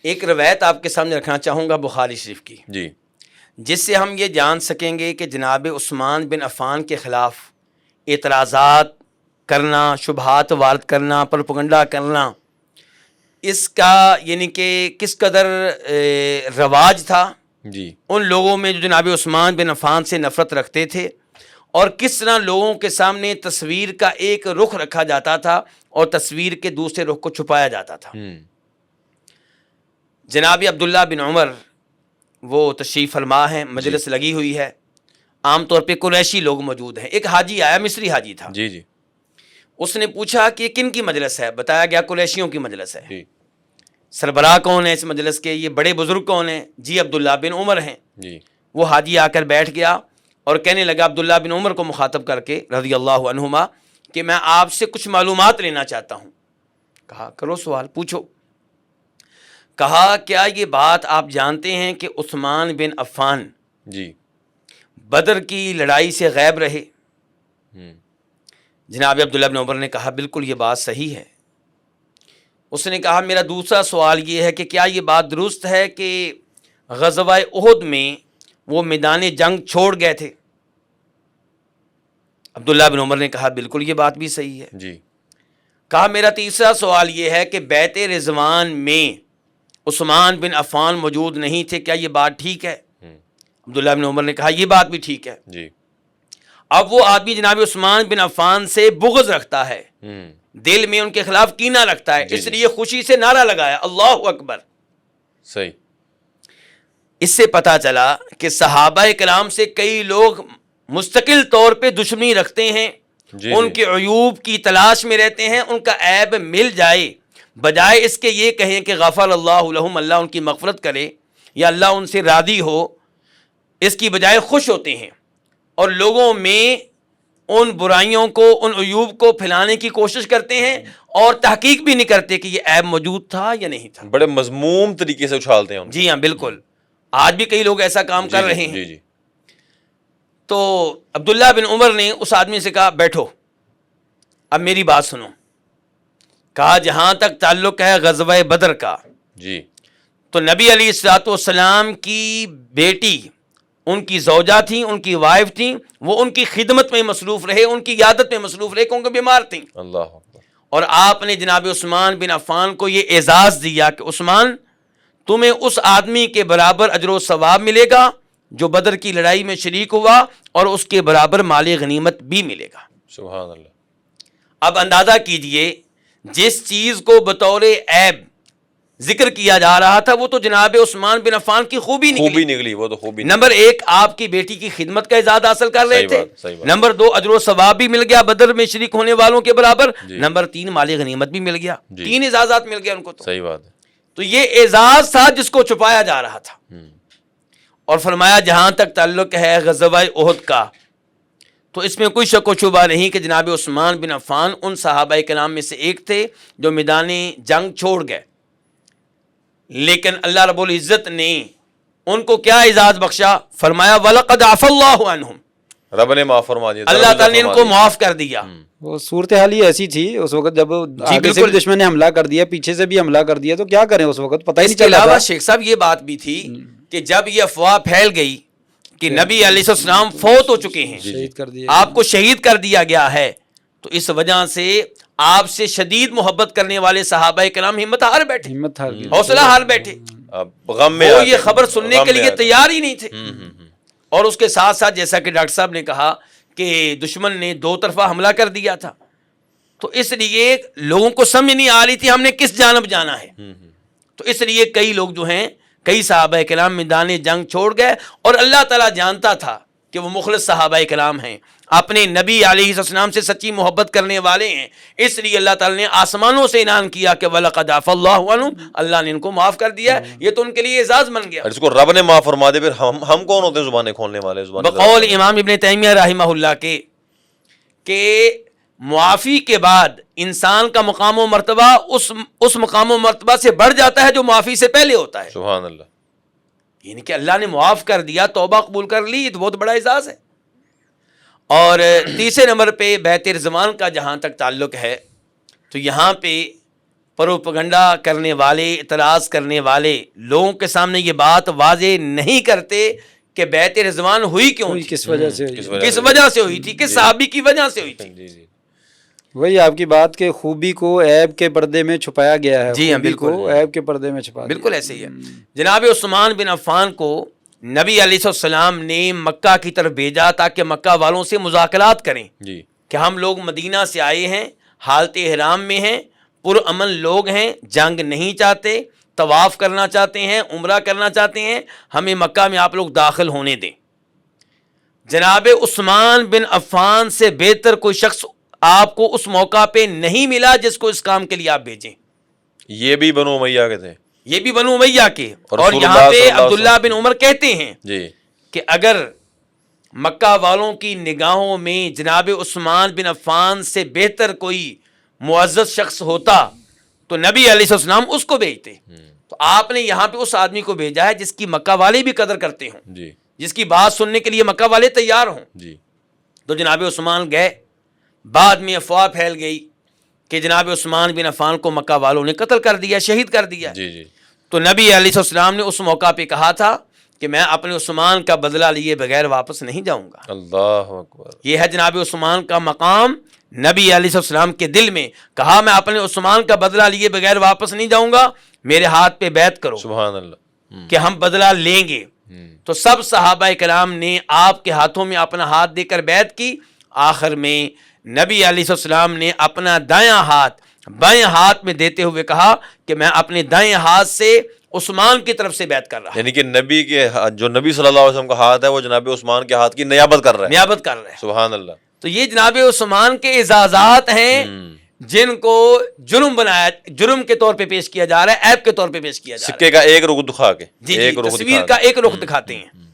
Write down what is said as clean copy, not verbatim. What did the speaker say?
ایک روایت آپ کے سامنے رکھنا چاہوں گا بخاری شریف کی، جی جس سے ہم یہ جان سکیں گے کہ جناب عثمان بن عفان کے خلاف اعتراضات کرنا، شبہات وارد کرنا، پروپیگنڈا کرنا، اس کا یعنی کہ کس قدر رواج تھا جی ان لوگوں میں جو جناب عثمان بن عفان سے نفرت رکھتے تھے، اور کس طرح لوگوں کے سامنے تصویر کا ایک رخ رکھا جاتا تھا اور تصویر کے دوسرے رخ کو چھپایا جاتا تھا۔ جناب عبداللہ بن عمر وہ تشریف فرما ہیں، مجلس لگی ہوئی ہے، عام طور پہ قریشی لوگ موجود ہیں۔ ایک حاجی آیا، مصری حاجی تھا، جی جی اس نے پوچھا کہ کن کی مجلس ہے؟ بتایا گیا قریشیوں کی مجلس ہے۔ جی سربراہ کون ہے اس مجلس کے؟ یہ بڑے بزرگ کون ہیں؟ جی عبداللہ بن عمر ہیں۔ جی وہ حاجی آ کر بیٹھ گیا اور کہنے لگا عبداللہ بن عمر کو مخاطب کر کے رضی اللہ عنہما کہ میں آپ سے کچھ معلومات لینا چاہتا ہوں۔ کہا کرو سوال، پوچھو۔ کہا کیا یہ بات آپ جانتے ہیں کہ عثمان بن عفان جی بدر کی لڑائی سے غائب رہے؟ جناب عبداللہ بن عمر نے کہا بالکل یہ بات صحیح ہے۔ اس نے کہا میرا دوسرا سوال یہ ہے کہ کیا یہ بات درست ہے کہ غزوہ احد میں وہ میدان جنگ چھوڑ گئے تھے؟ عبداللہ بن عمر نے کہا بالکل یہ بات بھی صحیح ہے۔ جی کہا میرا تیسرا سوال یہ ہے کہ بیعت رضوان میں عثمان بن عفان موجود نہیں تھے، کیا یہ بات ٹھیک ہے؟ عبداللہ بن عمر نے کہا یہ بات بھی ٹھیک ہے۔ جی اب وہ آدمی جناب عثمان بن عفان سے بغض رکھتا ہے، دل میں ان کے خلاف کینہ رکھتا ہے، اس لیے خوشی سے نعرہ لگایا اللہ اکبر۔ صحیح۔ اس سے پتہ چلا کہ صحابہ کرام سے کئی لوگ مستقل طور پہ دشمنی رکھتے ہیں، ان کے عیوب کی تلاش میں رہتے ہیں، ان کا عیب مل جائے بجائے اس کے یہ کہیں کہ غفر اللہ لہم، اللہ ان کی مغفرت کرے یا اللہ ان سے راضی ہو، اس کی بجائے خوش ہوتے ہیں اور لوگوں میں ان برائیوں کو، ان عیوب کو پھیلانے کی کوشش کرتے ہیں اور تحقیق بھی نہیں کرتے کہ یہ عیب موجود تھا یا نہیں تھا، بڑے مذموم طریقے سے اچھالتے ہیں ان کو۔ جی ہاں بالکل، آج بھی کئی لوگ ایسا کام کر رہے ہیں۔ جی جی تو عبداللہ بن عمر نے اس آدمی سے کہا بیٹھو، اب میری بات سنو۔ کہا جہاں تک تعلق ہے غزوہ بدر کا، جی تو نبی علیہ الصلوۃ والسلام کی بیٹی، ان کی زوجہ تھیں، ان کی وائف تھیں، وہ ان کی خدمت میں مصروف رہے، ان کی عیادت میں مصروف رہے کیونکہ بیمار تھیں۔ اللہ اکبر۔ اور آپ نے جناب عثمان بن عفان کو یہ اعزاز دیا کہ عثمان تمہیں اس آدمی کے برابر اجر و ثواب ملے گا جو بدر کی لڑائی میں شریک ہوا، اور اس کے برابر مال غنیمت بھی ملے گا۔ سبحان اللہ۔ اب اندازہ کیجئے جس چیز کو بطور عیب ذکر کیا جا رہا تھا وہ تو جناب عثمان بن عفان کی خوبی نکلی۔ وہ تو خوبی نمبر ایک، آپ کی بیٹی کی خدمت کا اعزاز حاصل کر رہے تھے۔ نمبر دو، اجر و ثواب بھی مل گیا بدر میں شریک ہونے والوں کے برابر۔ نمبر تین، مال غنیمت بھی مل گیا۔ تین اعزازات مل گیا ان کو۔ صحیح بات ہے۔ تو یہ اعزاز تھا جس کو چھپایا جا رہا تھا۔ اور فرمایا جہاں تک تعلق ہے غزوہ احد کا، تو اس میں کوئی شک و شبہ نہیں کہ جناب عثمان بن عفان ان صحابہ کرام میں سے ایک تھے جو میدان جنگ چھوڑ گئے، لیکن اللہ رب العزت نے ان کو کیا اعزاز بخشا؟ فرمایا وَلَقَدْ عَفَا اللَّهُ عَنْهُمْ، رب نے معاف فرما دیا، اللہ تعالیٰ نے ان کو معاف کر دیا۔ وہ صورتحال ہی ایسی تھی اس وقت، جب آگے سے بھی دشمن نے حملہ کر دیا، پیچھے سے بھی حملہ کر دیا، تو کیا کریں اس وقت، پتہ ہی نہیں چلا تھا۔ اس کے علاوہ شیخ صاحب یہ بات بھی تھی کہ جب یہ افواہ پھیل گئی کہ نبی علیہ السلام فوت ہو چکے ہیں، شہید کر دیا، آپ کو شہید کر دیا گیا ہے، تو اس وجہ سے آپ سے شدید محبت کرنے والے صحابہ کرام ہمت ہار بیٹھے، ہمت ہار گئی، حوصلہ ہار بیٹھے، غم میں وہ یہ خبر سننے کے لیے تیار ہی نہیں تھے۔ اور اس کے ساتھ ساتھ جیسا کہ ڈاکٹر صاحب نے کہا کہ دشمن نے دو طرفہ حملہ کر دیا تھا، تو اس لیے لوگوں کو سمجھ نہیں آ رہی تھی ہم نے کس جانب جانا ہے، تو اس لیے کئی لوگ جو ہیں، کئی صحابہ کرام میدان جنگ چھوڑ گئے، اور اللہ تعالیٰ جانتا تھا کہ وہ مخلص صحابہ کرام ہیں، اپنے نبی علیہ السلام سے سچی محبت کرنے والے ہیں، اس لیے اللہ تعالیٰ نے آسمانوں سے اعلان کیا کہ وَلَقَدْ عَفَا اللَّهُ عَنْهُمْ، اللہ نے ان کو معاف کر دیا ہے، یہ تو ان کے لیے اعزاز بن گیا۔ اس کو رب نے معاف فرما دے، پھر ہم کون ہوتے ہیں زبانیں کھولنے والے؟ بقول امام ابن تیمیہ رحمہ اللہ کے کہ معافی کے بعد انسان کا مقام و مرتبہ اس مقام و مرتبہ سے بڑھ جاتا ہے جو معافی سے پہلے ہوتا ہے۔ سبحان اللہ۔ یعنی کہ اللہ نے معاف کر دیا، توبہ قبول کر لی، یہ تو بہت بڑا اعزاز ہے۔ اور تیسرے نمبر پہ بیعت رضوان کا جہاں تک تعلق ہے، تو یہاں پہ پروپگنڈا کرنے والے, اعتراض کرنے والے لوگوں کے سامنے یہ بات واضح نہیں کرتے کہ بیعت رضوان ہوئی کیوں تھی, کس وجہ سے ہوئی؟ کس وجہ سے ہوئی تھی, کس صحابی کی وجہ سے ہوئی تھی. جی جی وہی آپ کی بات کہ خوبی کو عیب کے پردے میں چھپایا گیا ہے. جی ہاں, خوبی بالکل کو عیب کے پردے میں چھپا دیا. بالکل ایسے ہی ہے. جناب عثمان بن عفان کو نبی علیہ السلام نے مکہ کی طرف بھیجا تاکہ مکہ والوں سے مذاکرات کریں جی کہ ہم لوگ مدینہ سے آئے ہیں, حالت احرام میں ہیں, پرامن لوگ ہیں, جنگ نہیں چاہتے, طواف کرنا چاہتے ہیں, عمرہ کرنا چاہتے ہیں, ہمیں مکہ میں آپ لوگ داخل ہونے دیں. جناب عثمان بن عفان سے بہتر کوئی شخص آپ کو اس موقع پہ نہیں ملا جس کو اس کام کے لیے آپ بھیجیں. یہ بھی بنو امیہ کے تھے, یہ بھی بنو امیہ کے, اور رسول یہاں اللہ پہ صلی اللہ علیہ عبداللہ بن عمر کہتے ہیں جی کہ اگر مکہ والوں کی نگاہوں میں جناب عثمان بن عفان سے بہتر کوئی معزز شخص ہوتا تو نبی علیہ السلام اس کو بھیجتے. تو آپ نے یہاں پہ اس آدمی کو بھیجا ہے جس کی مکہ والے بھی قدر کرتے ہوں, جی جس کی بات سننے کے لیے مکہ والے تیار ہوں. جی تو جناب عثمان گئے. بعد میں افواہ پھیل گئی کہ جناب عثمان بن عفان کو مکہ والوں نے قتل کر دیا, شہید کر دیا. جی جی تو نبی علیہ السلام نے اس موقع پہ کہا تھا کہ میں اپنے عثمان کا بدلہ لیے بغیر واپس نہیں جاؤں گا. اللہ اکبر. یہ ہے جناب عثمان کا مقام. نبی علیہ السلام کے دل میں کہا میں اپنے عثمان کا بدلہ لیے بغیر واپس نہیں جاؤں گا, میرے ہاتھ پہ بیعت کرو سبحان اللہ. کہ ہم بدلہ لیں گے. تو سب صحابہ کرام نے آپ کے ہاتھوں میں اپنا ہاتھ دے کر بیعت کی. آخر میں نبی علیہ السلام نے اپنا دایاں ہاتھ بائیں ہاتھ میں دیتے ہوئے کہا کہ میں اپنے دائیں ہاتھ سے عثمان کی طرف سے بیعت کر رہا ہوں. یعنی کہ نبی کے جو نبی صلی اللہ علیہ وسلم کا ہاتھ ہے وہ جناب عثمان کے ہاتھ کی نیابت کر رہا ہے. نیابت کر رہے ہیں. سبحان اللہ. تو یہ جناب عثمان کے اعزازات ہیں جن کو جرم کے طور پہ پیش کیا جا رہا ہے, عیب کے طور پہ پیش کیا جا رہا ہے. سکے کا ایک رخ دکھا کے, جی ایک رخ تصویر دکھا کا کے. ایک رخ دکھاتے ہیں.